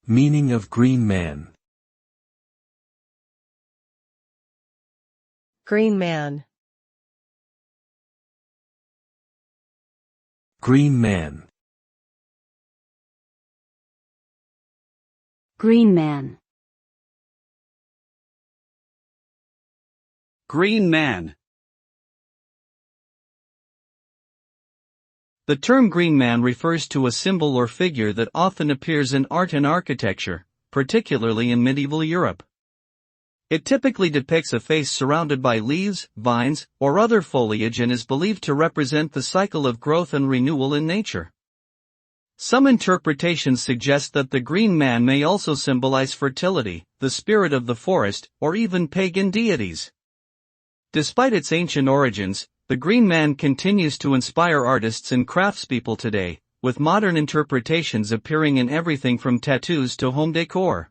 Meaning of Green Man. Green man. Green Man. Green man. Green man. The term green man refers to a symbol or figure that often appears in art and architecture, particularly in medieval Europe. It typically depicts a face surrounded by leaves, vines, or other foliage and is believed to represent the cycle of growth and renewal in nature. Some interpretations suggest that the green man may also symbolize fertility, the spirit of the forest, or even pagan deities. Despite its ancient origins, the green man continues to inspire artists and craftspeople today, with modern interpretations appearing in everything from tattoos to home decor.